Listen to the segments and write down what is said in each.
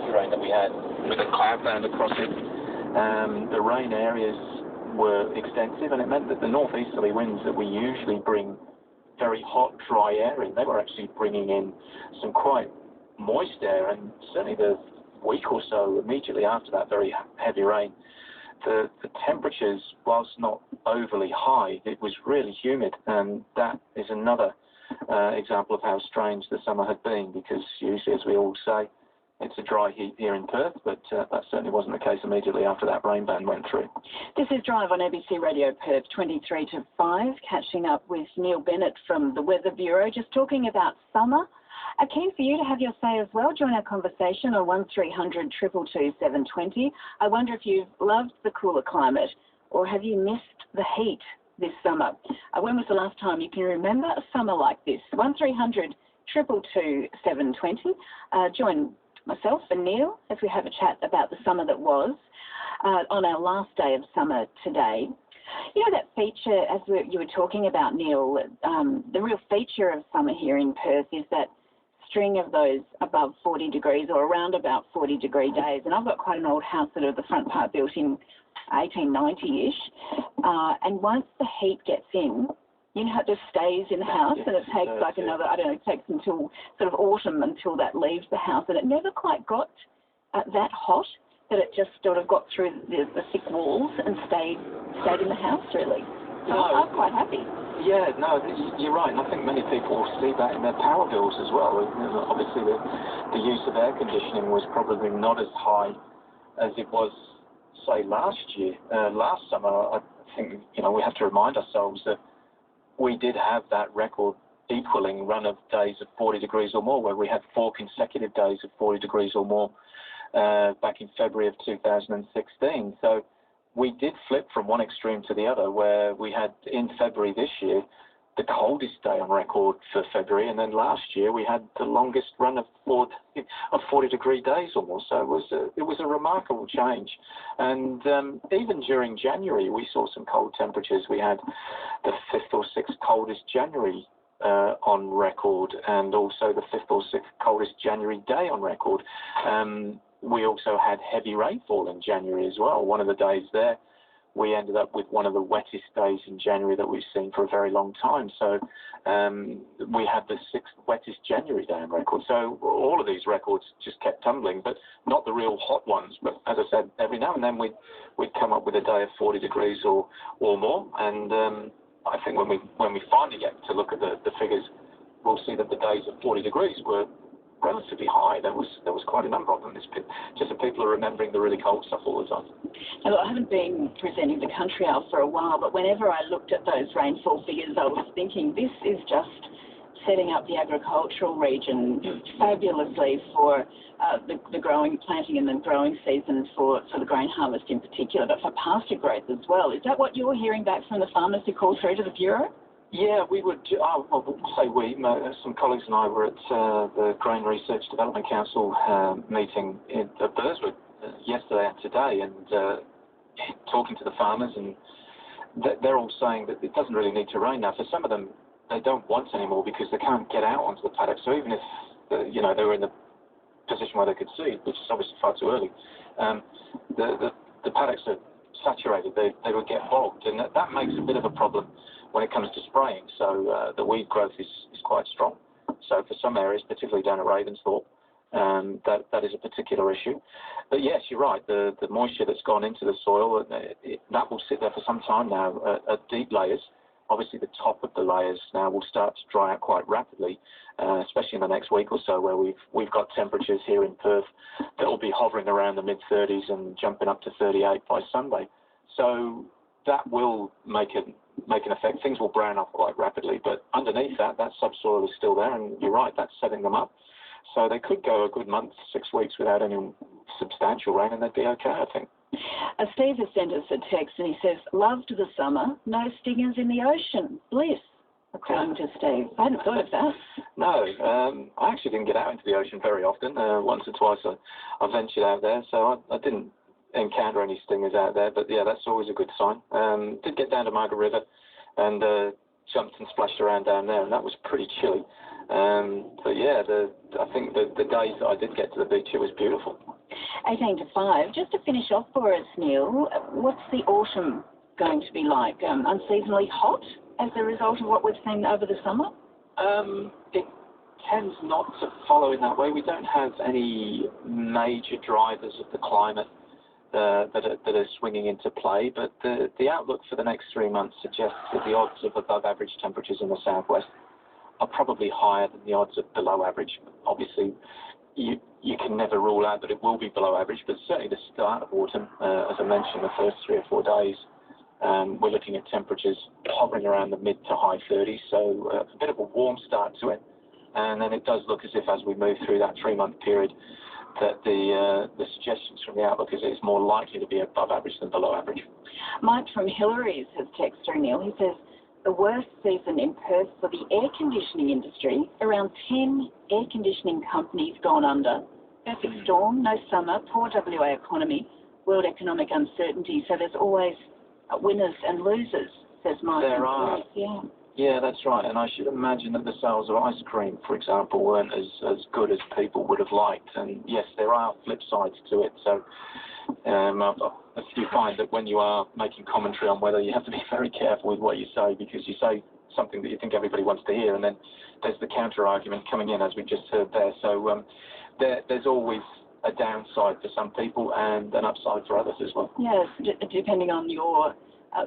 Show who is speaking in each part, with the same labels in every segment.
Speaker 1: heavy rain that we had with a cloud band across it, the rain areas were extensive, and it meant that the northeasterly winds that we usually bring very hot, dry air in, they were actually bringing in some quite moist air, and certainly the week or so immediately after that very heavy rain, the temperatures, whilst not overly high, it was really humid, and that is another example of how strange the summer had been, because usually, as we all say, it's a dry heat here in Perth, but that certainly wasn't the case immediately after that rain band went through.
Speaker 2: This is Drive on ABC Radio Perth, 23 to 5, catching up with Neil Bennett from the Weather Bureau, just talking about summer. Keen for you to have your say as well. Join our conversation on 1300 222 720. I wonder if you've loved the cooler climate, or have you missed the heat this summer? When was the last time you can remember a summer like this? 1300 222 720. Join myself and Neil as we have a chat about the summer that was on our last day of summer today. You know that feature, as you were talking about, Neil, the real feature of summer here in Perth is that string of those above 40 degrees or around about 40 degree days. And I've got quite an old house, sort of the front part built in 1890-ish. And once the heat gets in, you know, it just stays in the house, and it takes like another, I don't know, it takes until sort of autumn until that leaves the house. And it never quite got that hot, that it just sort of got through the thick walls and stayed in the house, really. So I'm quite happy.
Speaker 1: Yeah, no, you're right, and I think many people see that in their power bills as well. Obviously, the use of air conditioning was probably not as high as it was, say, last year. Last summer, I think, you know, we have to remind ourselves that we did have that record equaling run of days of 40 degrees or more, where we had 4 consecutive days of 40 degrees or more back in February of 2016. So we did flip from one extreme to the other, where we had in February this year the coldest day on record for February, and then last year we had the longest run of 40 degree days almost. So it was a remarkable change. And even during January we saw some cold temperatures. We had the 5th or 6th coldest January on record, and also the 5th or 6th coldest January day on record. We also had heavy rainfall in January as well. One of the days there, we ended up with one of the wettest days in January that we've seen for a very long time. So we had the 6th wettest January day on record. So all of these records just kept tumbling, but not the real hot ones. But as I said, every now and then we'd come up with a day of 40 degrees or more. And I think when we finally get to look at the figures, we'll see that the days of 40 degrees were relatively high. There was quite a number of them. It's just that people are remembering the really cold stuff all the time.
Speaker 2: Now, look, I haven't been presenting the Country Hour for a while, but whenever I looked at those rainfall figures, I was thinking this is just setting up the agricultural region fabulously for the growing, planting and the growing season for the grain harvest in particular, but for pasture growth as well. Is that what you're hearing back from the farmers who call through to the Bureau?
Speaker 1: Yeah, we would. Some colleagues and I were at the Grain Research Development Council meeting at Burswood yesterday and today, and talking to the farmers, and they're all saying that it doesn't really need to rain now. For some of them, they don't want any more because they can't get out onto the paddock. So even if they were in the position where they could see, which is obviously far too early, the paddocks are saturated. They would get bogged, and that makes a bit of a problem when it comes to spraying. So the weed growth is quite strong. So for some areas, particularly down at Ravensthorpe, that is a particular issue. But yes, you're right. The moisture that's gone into the soil, that will sit there for some time now at deep layers. Obviously, the top of the layers now will start to dry out quite rapidly, especially in the next week or so, where we've got temperatures here in Perth that will be hovering around the mid-30s and jumping up to 38 by Sunday. So that will make an effect. Things will brown up quite rapidly, but underneath that subsoil is still there, and you're right, that's setting them up. So they could go a good month, 6 weeks without any substantial rain, and they'd be okay, I think.
Speaker 2: Steve has sent us a text, and he says, "Loved the summer, no stingers in the ocean. Bliss," according to Steve. I hadn't thought of that.
Speaker 1: No, I actually didn't get out into the ocean very often. Once or twice I ventured out there, so I didn't encounter any stingers out there, but yeah, that's always a good sign. Did get down to Margaret River and jumped and splashed around down there, and that was pretty chilly. But yeah, I think the days that I did get to the beach, it was beautiful.
Speaker 2: 18 to 5. Just to finish off for us, Neil, what's the autumn going to be like? Unseasonably hot as a result of what we've seen over the summer?
Speaker 1: It tends not to follow in that way. We don't have any major drivers of the climate that are swinging into play, but the outlook for the next 3 months suggests that the odds of above average temperatures in the southwest are probably higher than the odds of below average. Obviously, you can never rule out that it will be below average, but certainly the start of autumn, as I mentioned, the first 3 or 4 days, we're looking at temperatures hovering around the mid to high 30s, so a bit of a warm start to it. And then it does look as if, as we move through that 3-month period, that the suggestions from the outlook is it's more likely to be above average than below average.
Speaker 2: Mike from Hillary's has texted through, Neil. He says, the worst season in Perth for the air conditioning industry, around 10 air conditioning companies gone under. Perfect storm, no summer, poor WA economy, world economic uncertainty. So there's always winners and losers, says Mike.
Speaker 1: There are.
Speaker 2: Yeah.
Speaker 1: Yeah, that's right. And I should imagine that the sales of ice cream, for example, weren't as good as people would have liked. And yes, there are flip sides to it. So you find that when you are making commentary on weather, you have to be very careful with what you say, because you say something that you think everybody wants to hear, and then there's the counter argument coming in, as we just heard there. So there's always a downside for some people and an upside for others as well.
Speaker 2: Yes, depending on your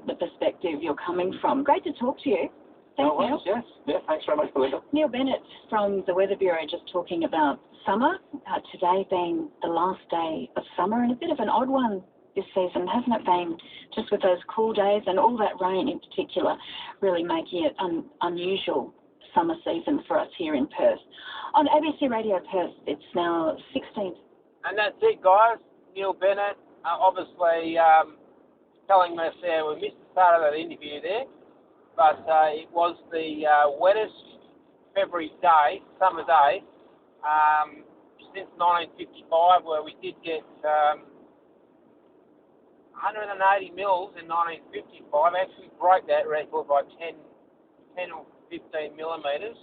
Speaker 2: the perspective you're coming from. Great to talk to you. Thanks, Neil.
Speaker 1: Yes. Yeah, thanks very much, Belinda.
Speaker 2: Neil Bennett from the Weather Bureau just talking about summer, today being the last day of summer, and a bit of an odd one this season, hasn't it been? Just with those cool days and all that rain in particular, really making it unusual summer season for us here in Perth. On ABC Radio Perth, it's now 16.
Speaker 3: And that's it, guys. Neil Bennett, obviously telling us there, we missed the start of that interview there, but it was the wettest February day, summer day, since 1955, where we did get 180 mils in 1955, actually broke that record by 10 or 15 millimetres.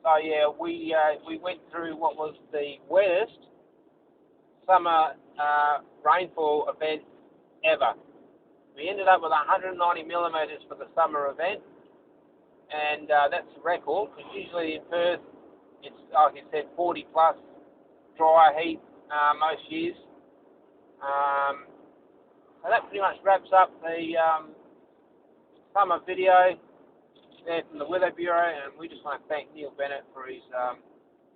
Speaker 3: So yeah, we went through what was the wettest summer rainfall event ever. We ended up with 190 millimetres for the summer event, and that's a record, because usually in Perth it's, like I said, 40 plus dry heat most years. So that pretty much wraps up the summer video there from the Weather Bureau, and we just want to thank Neil Bennett for his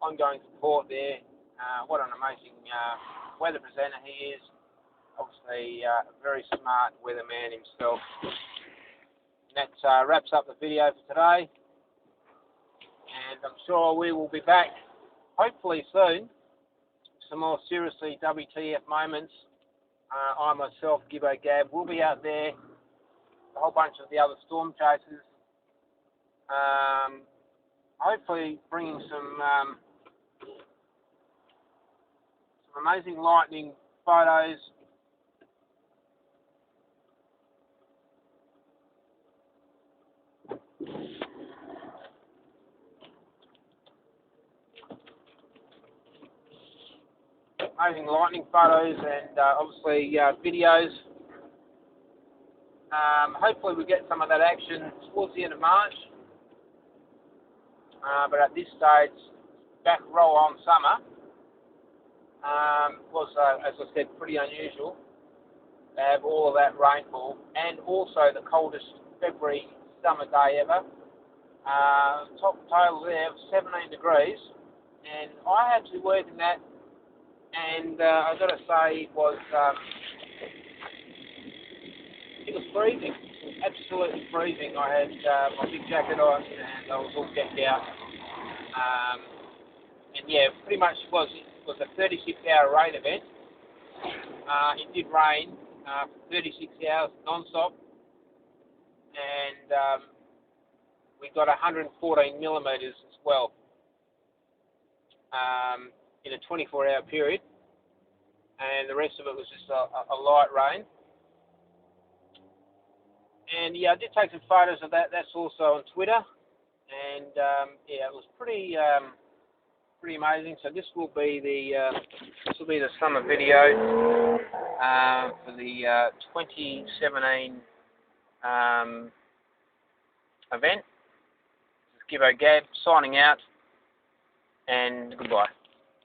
Speaker 3: ongoing support there. What an amazing weather presenter he is. Obviously a very smart weatherman himself. And that wraps up the video for today, and I'm sure we will be back hopefully soon. Some more seriously WTF moments. I myself, Gibbo Gab, will be out there, a whole bunch of the other storm chasers, hopefully bringing some amazing lightning photos. Amazing lightning photos and obviously videos. Hopefully we get some of that action towards the end of March. But at this stage, back roll on summer was, as I said, pretty unusual to have all of that rainfall, and also the coldest February summer day ever. Top total there of 17 degrees, and I had to work in that. And I've got to say, it was freezing, absolutely freezing. I had my big jacket on, and I was all decked out. And yeah, pretty much it was a 36-hour rain event. It did rain for 36 hours non-stop, and we got 114 millimetres as well. In a 24-hour period, and the rest of it was just a light rain. And yeah, I did take some photos of that. That's also on Twitter, and yeah, it was pretty pretty amazing. So this will be the summer video for the 2017 event. This is Gibbo Gab signing out, and goodbye.